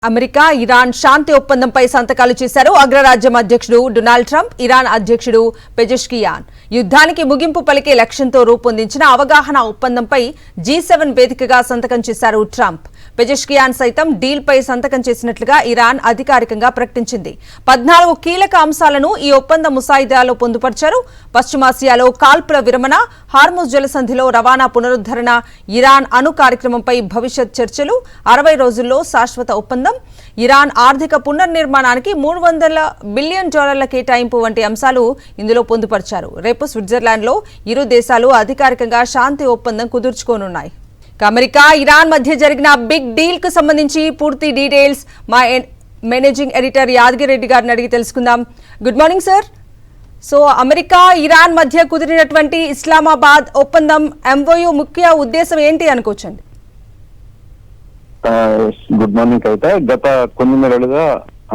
America Iran శాంతి ఒప్పందంపై సంతకాలు చేశారు. అగ్రరాజ్యం అధ్యక్షుడు డొనాల్డ్ ట్రంప్, ఇరాన్ అధ్యక్షుడు పెజెష్కియాన్ యుద్ధానికి ముగింపు పలికే లక్ష్యంతో రూపొందించిన అవగాహన ఒప్పందంపై G7 వేదికగా సంతకం చేశారు ట్రంప్. పెజెష్కియాన్ సైతం డీల్ పై సంతకం చేసినట్లుగా ఇరాన్ అధికారికంగా ప్రకటించింది. 14 కీలక అంశాలను ఈ ఒప్పంద ముసాయిదాలో పొందుపర్చారు. పశ్చిమాసియాలో కాల్పుల విరమణ, హార్ముజ్ జలసంధిలో రవాణా పునరుద్ధరణ, ఇరాన్ అణు కార్యక్రమంపై భవిష్యత్ చర్చలు, 60 రోజుల్లో శాశ్వత ఒప్పందం, ఇరాన్ ఆర్థిక పునర్నిర్మాణానికి $300 బిలియన్ కేటాయింపు వంటి అంశాలు ఇందులో పొందుపర్చారు. రేపు స్విట్జర్లాండ్లో ఇరు దేశాలు అధికారికంగా శాంతి ఒప్పందం కుదుర్చుకోనున్నాయి. అమెరికా ఇరాన్ మధ్య జరిగిన బిగ్ డీల్ కు సంబంధించి పూర్తి డీటెయిల్స్ మా మేనేజింగ్ ఎడిటర్ యాదగిరెడ్డి గారిని అడిగి తెలుసుకుందాం. Good morning sir. So America Iran మధ్య కుదిరినటువంటి ఇస్లామాబాద్ ఒప్పందం MOU ముఖ్య ఉద్దేశం ఏంటి అనుకోవచ్చండి? గుడ్ మార్నింగ్ కవిత. గత కొన్ని నెలలుగా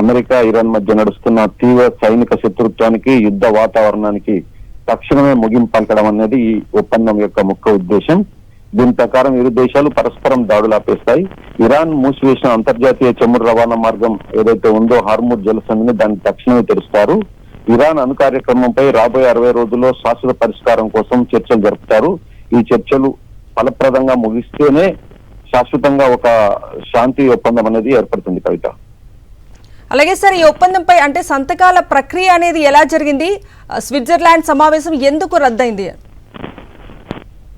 అమెరికా ఇరాన్ మధ్య నడుస్తున్న తీవ్ర సైనిక శత్రుత్వానికి, యుద్ధ వాతావరణానికి తక్షణమే ముగింపు పలకడం అనేది ఈ ఒప్పందం యొక్క ముఖ్య ఉద్దేశం. దీని ప్రకారం ఇరు దేశాలు పరస్పరం దాడులు ఆపేస్తాయి. ఇరాన్ మూసివేసిన అంతర్జాతీయ చమురు రవాణా మార్గం ఏదైతే ఉందో హార్ముజ్ జలసంధిని దాన్ని తక్షణమే తెరుస్తారు. ఇరాన్ అణు కార్యక్రమంపై రాబోయే 60 రోజుల్లో శాశ్వత పరిష్కారం కోసం చర్చలు జరుపుతారు. ఈ చర్చలు ఫలప్రదంగా ముగిస్తేనే శాశ్వతంగా ఒక శాంతి ఒప్పందం అనేది ఏర్పడుతుంది కవిత. అలాగే సార్, ఈ ఒప్పందంపై అంటే సంతకాల ప్రక్రియ అనేది ఎలా జరిగింది? స్విట్జర్లాండ్ సమావేశం ఎందుకు రద్దయింది?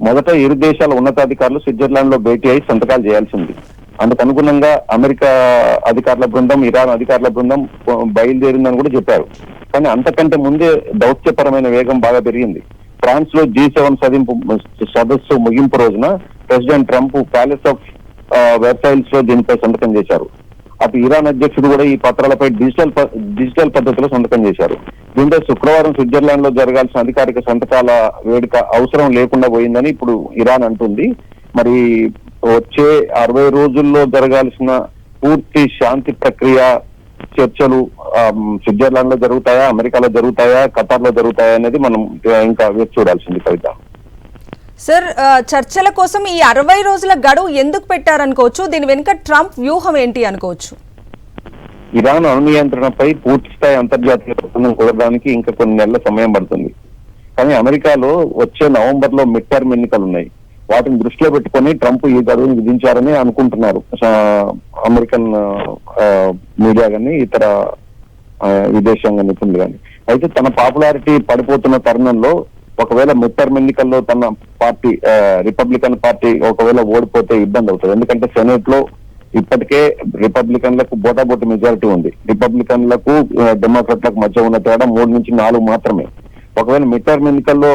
మొదట ఇరు దేశాల ఉన్నతాధికారులు స్విట్జర్లాండ్ లో భేటీ అయి సంతకాలు చేయాల్సింది. అందుకు అనుగుణంగా అమెరికా అధికారుల బృందం, ఇరాన్ అధికారుల బృందం బయలుదేరిందని కూడా చెప్పారు. కానీ అంతకంటే ముందే దౌత్యపరమైన వేగం బాగా పెరిగింది. ఫ్రాన్స్ లో G7 సదస్సు ముగింపు రోజున president Trump palace of Versailles లో దీనిపై సంతకం చేశారు. అటు ఇరాన్ అధ్యక్షుడు కూడా ఈ పత్రాలపై డిజిటల్ పద్ధతిలో సంతకం చేశారు. దీంతో శుక్రవారం స్విట్జర్లాండ్ లో జరగాల్సిన అధికారిక సంతకాల వేడుక అవసరం లేకుండా పోయిందని ఇప్పుడు ఇరాన్ అంటుంది. మరి వచ్చే 60 రోజుల్లో జరగాల్సిన పూర్తి శాంతి ప్రక్రియ చర్చలు స్విట్జర్లాండ్ లో జరుగుతాయా, అమెరికాలో జరుగుతాయా, ఖతార్ లో జరుగుతాయా అనేది మనం ఇంకా వేచి చూడాల్సింది కవిత. సార్, చర్చల కోసం ఈ 60 రోజుల గడువు ఎందుకు పెట్టారనుకోవచ్చు? దీని వెనుక ట్రంప్ వ్యూహం ఏంటి అనుకోవచ్చు? ఇరాన్ అణు నియంత్రణపై పూర్తి స్థాయి అంతర్జాతీయ ఒప్పందం కుదరడానికి ఇంకా కొన్ని నెలల సమయం పడుతుంది. కానీ అమెరికాలో వచ్చే నవంబర్ లో మిడ్ టర్మ్ ఎన్నికలు ఉన్నాయి. వాటిని దృష్టిలో పెట్టుకుని ట్రంప్ ఈ గడువును విధించారని అనుకుంటున్నారు అమెరికన్ మీడియా కానీ ఇతర విదేశాంగ నిపుణులు కానీ. అయితే తన పాపులారిటీ పడిపోతున్న తరుణంలో ఒకవేళ మిడ్ టర్మ్ ఎన్నికల్లో తన పార్టీ రిపబ్లికన్ పార్టీ ఒకవేళ ఓడిపోతే ఇబ్బంది అవుతుంది. ఎందుకంటే సెనేట్ లో ఇప్పటికే రిపబ్లికన్లకు బోటాబోటి మెజారిటీ ఉంది. రిపబ్లికన్లకు డెమోక్రాట్లకు మధ్య ఉన్న తేడా 3 నుంచి 4 మాత్రమే. ఒకవేళ మిడ్ టర్మ్ ఎన్నికల్లో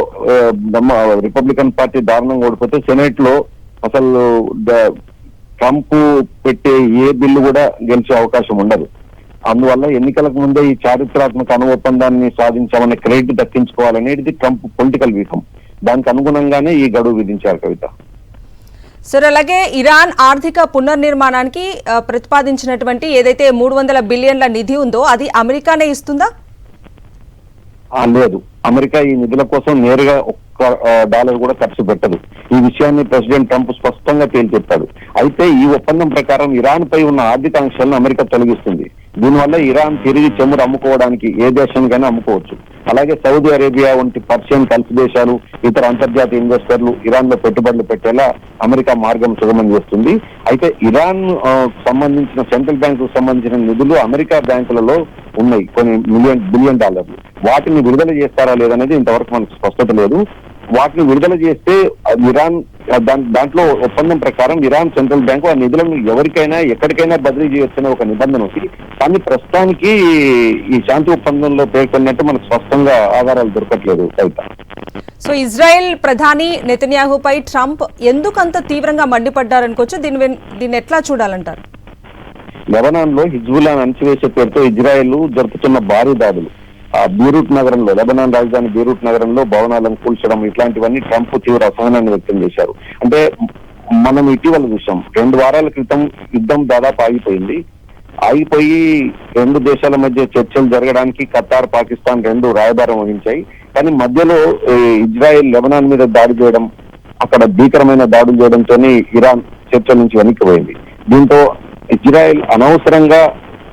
రిపబ్లికన్ పార్టీ దారుణంగా ఓడిపోతే సెనేట్ లో అసలు ట్రంప్ పెట్టే ఏ బిల్లు కూడా గెలిచే అవకాశం ఉండదు. అందువల్ల ఎన్నికలకు ముందే ఈ చారిత్రాత్మక అణు ఒప్పందాన్ని సాధించామనే క్రెడిట్ దక్కించుకోవాలనేది ట్రంప్ పొలిటికల్ వ్యూహం. దానికి అనుగుణంగానే ఈ గడువు విధించారు కవిత. సార్, అలాగే ఇరాన్ ఆర్థిక పునర్నిర్మాణానికి ప్రతిపాదించినటువంటి ఏదైతే $300 బిలియన్ల నిధి ఉందో అది అమెరికానే ఇస్తుందా? లేదు, అమెరికా ఈ నిధుల కోసం నేరుగా $1 కూడా ఖర్చు పెట్టదు. ఈ విషయాన్ని ప్రెసిడెంట్ ట్రంప్ స్పష్టంగా తేల్చెప్పాడు. అయితే ఈ ఒప్పందం ప్రకారం ఇరాన్ పై ఉన్న ఆర్థిక ఆంక్షలను అమెరికా తొలగిస్తుంది. దీనివల్ల ఇరాన్ తిరిగి చమురు అమ్ముకోవడానికి ఏ దేశానికైనా అమ్ముకోవచ్చు. అలాగే సౌదీ అరేబియా వంటి పర్షియన్ గల్ఫ్ దేశాలు, ఇతర అంతర్జాతీయ ఇన్వెస్టర్లు ఇరాన్ లో పెట్టుబడులు పెట్టేలా అమెరికా మార్గం సుగమం చేస్తుంది. అయితే ఇరాన్ సంబంధించిన సెంట్రల్ బ్యాంకు సంబంధించిన నిధులు అమెరికా బ్యాంకులలో ఉన్నాయి, కొన్ని బిలియన్ డాలర్లు. వాటిని విడుదల చేస్తారా లేదనేది ఇంతవరకు మనకు స్పష్టత లేదు. వాటిని విడుదల చేస్తే ఇరాన్ దాంట్లో ఒప్పందం ప్రకారం ఇరాన్ సెంట్రల్ బ్యాంకు ఆ నిధులను ఎవరికైనా ఎక్కడికైనా బదిలీ చేయొచ్చనే ఒక నిబంధన ఉంది. కానీ ప్రస్తుతానికి ఈ శాంతి ఒప్పందంలో పేర్కొన్నట్టు మనకు స్పష్టంగా ఆధారాలు దొరకట్లేదు కవిత. సో ఇజ్రాయెల్ ప్రధాని నెతన్యాహుపై ట్రంప్ ఎందుకు అంత తీవ్రంగా మండిపడ్డారనుకోవచ్చు? దీన్ని ఎట్లా చూడాలంటారు? లెబనాన్ లో హిజ్బుల్లాను అణచివేసే పేరుతో ఇజ్రాయెల్ జరుపుతున్న భారీ దాడులు, బీరూట్ నగరంలో, లెబనాన్ రాజధాని బీరూట్ నగరంలో భవనాలను కూల్చడం, ఇట్లాంటివన్నీ ట్రంప్ తీవ్ర అసహనాన్ని వ్యక్తం చేశారు. అంటే మనం ఇటీవల చూసాం, 2 వారాల క్రితం యుద్ధం దాదాపు ఆగిపోయి 2 దేశాల మధ్య చర్చలు జరగడానికి ఖతార్, పాకిస్తాన్ 2 రాయబారం వహించాయి. కానీ మధ్యలో ఇజ్రాయెల్ లెబనాన్ మీద దాడి చేయడం, అక్కడ భీకరమైన దాడులు చేయడంతో ఇరాన్ చర్చల నుంచి వెనక్కిపోయింది. దీంతో ఇజ్రాయెల్ అనవసరంగా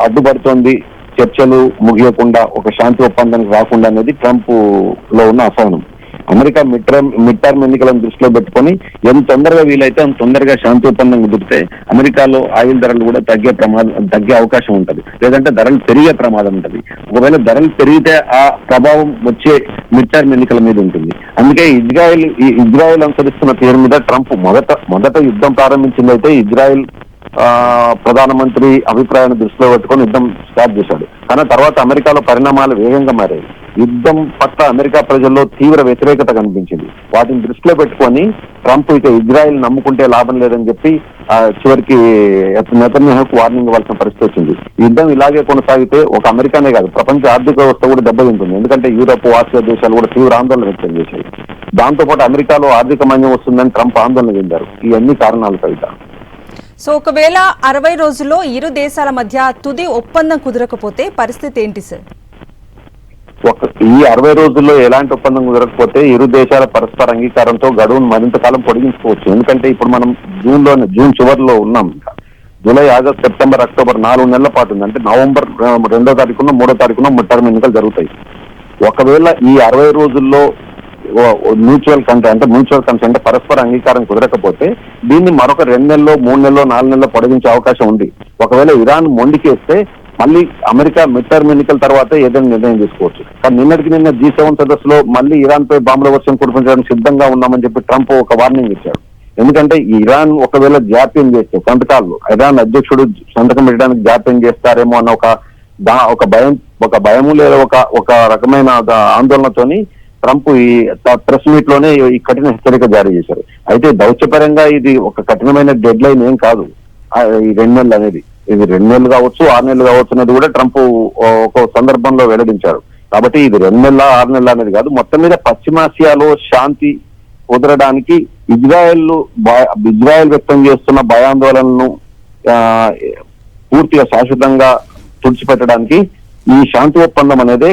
అడ్డుపడుతోంది, చర్చలు ముగియకుండా ఒక శాంతి ఒప్పందానికి రాకుండా అనేది ట్రంప్ లో ఉన్న అసహనం. అమెరికా మిడ్ టర్మ్ ఎన్నికలను దృష్టిలో పెట్టుకొని ఎంత తొందరగా వీలైతే అంత తొందరగా శాంతి ఒప్పందం కుదిరితే అమెరికాలో ఆయిల్ ధరలు కూడా తగ్గే అవకాశం ఉంటది, లేదంటే ధరలు పెరిగే ప్రమాదం ఉంటది. ఒకవేళ ధరలు పెరిగితే ఆ ప్రభావం వచ్చే మిడ్ టర్మ్ ఎన్నికల మీద ఉంటుంది. అందుకే ఇజ్రాయెల్ అనుసరిస్తున్న తీరు మీద ట్రంప్ మొదట యుద్ధం ప్రారంభించింది అయితే ఇజ్రాయెల్ ప్రధానమంత్రి అభిప్రాయాన్ని దృష్టిలో పెట్టుకొని యుద్ధం స్టార్ట్ చేశాడు. కానీ తర్వాత అమెరికాలో పరిణామాలు వేగంగా మారాయి. యుద్ధం పట్ల అమెరికా ప్రజల్లో తీవ్ర వ్యతిరేకత కనిపించింది. వాటిని దృష్టిలో పెట్టుకొని ట్రంప్ ఇక ఇజ్రాయెల్ నమ్ముకుంటే లాభం లేదని చెప్పి చివరికి నెతన్యాహుకు వార్నింగ్ ఇవ్వాల్సిన పరిస్థితి వచ్చింది. యుద్ధం ఇలాగే కొనసాగితే ఒక అమెరికానే కాదు, ప్రపంచ ఆర్థిక వ్యవస్థ కూడా దెబ్బతింటుంది. ఎందుకంటే యూరప్, ఆసియా దేశాలు కూడా తీవ్ర ఆందోళన వ్యక్తం చేశాయి. దాంతో పాటు అమెరికాలో ఆర్థిక మాంద్యం వస్తుందని ట్రంప్ ఆందోళన చెందారు. ఈ అన్ని కారణాలు కవిత. సో ఒకవేళ 60 రోజుల్లో ఇరు దేశాల మధ్య తుది ఒప్పందం కుదరకపోతే పరిస్థితి ఏంటి సార్? ఈ 60 రోజుల్లో ఎలాంటి ఒప్పందం కుదరకపోతే ఇరు దేశాల పరస్పర అంగీకారంతో గడువును మరింత కాలం పొడిగించుకోవచ్చు. ఎందుకంటే ఇప్పుడు మనం జూన్ చివరిలో ఉన్నాం. ఇంకా జూలై, ఆగస్టు, సెప్టెంబర్, అక్టోబర్ 4 నెలల పాటు ఉంది. అంటే నవంబర్ 2వ తారీఖున 3వ తారీఖున మిడ్ టర్మ్ ఎన్నికలు జరుగుతాయి. ఒకవేళ ఈ 60 రోజుల్లో మ్యూచువల్ కన్సెంట్ అంటే పరస్పర అంగీకారం కుదరకపోతే దీన్ని మరొక 2 నెలల్లో, 3 నెలల్లో, 4 నెలల్లో పొడిగించే అవకాశం ఉంది. ఒకవేళ ఇరాన్ మొండికేస్తే మళ్ళీ అమెరికా మిడ్ టర్మ్ ఎన్నికల తర్వాత ఏదైనా నిర్ణయం తీసుకోవచ్చు. కానీ నిన్న G7 సదస్సులో మళ్ళీ ఇరాన్ పై బాంబుల వర్షం కురిపించడానికి సిద్ధంగా ఉన్నామని చెప్పి ట్రంప్ ఒక వార్నింగ్ ఇచ్చాడు. ఎందుకంటే ఇరాన్ ఒకవేళ జాప్యం చేస్తే సంతకాలు, ఇరాన్ అధ్యక్షుడు సంతకం పెట్టడానికి జాప్యం చేస్తారేమో అన్న ఒక భయము లేదా ఒక రకమైన ఆందోళనతోని ట్రంప్ ఈ ప్రెస్ మీట్ లోనే ఈ కఠిన హెచ్చరిక జారీ చేశారు. అయితే దౌత్యపరంగా ఇది ఒక కఠినమైన డెడ్ లైన్ ఏం కాదు. ఈ 2 నెలలు అనేది, ఇది 2 నెలలు కావచ్చు, 6 నెలలు కావచ్చు అనేది కూడా ట్రంప్ ఒక సందర్భంలో వెల్లడించారు. కాబట్టి ఇది 2 నెలల, 6 నెలల అనేది కాదు. మొత్తం మీద పశ్చిమాసియాలో శాంతి కుదరడానికి ఇజ్రాయెల్ వ్యక్తం చేస్తున్న భయాందోళనను పూర్తిగా శాశ్వతంగా తుడిచిపెట్టడానికి ఈ శాంతి ఒప్పందం అనేది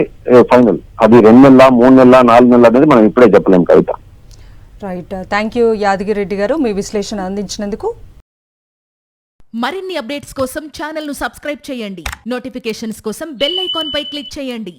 ఫైనల్. అది 2 నెలల, 3 నెలల, 4 నెలల అనేది మనం ఇప్పుడే చెప్పలేం Kavitha. Right, thank you Yadagiri Reddy గారు మీ విశ్లేషణ అందించినందుకు. మరిన్ని అప్డేట్స్ కోసం ఛానల్ ను సబ్స్క్రైబ్ చేయండి. నోటిఫికేషన్స్ కోసం బెల్ ఐకాన్ పై క్లిక్ చేయండి.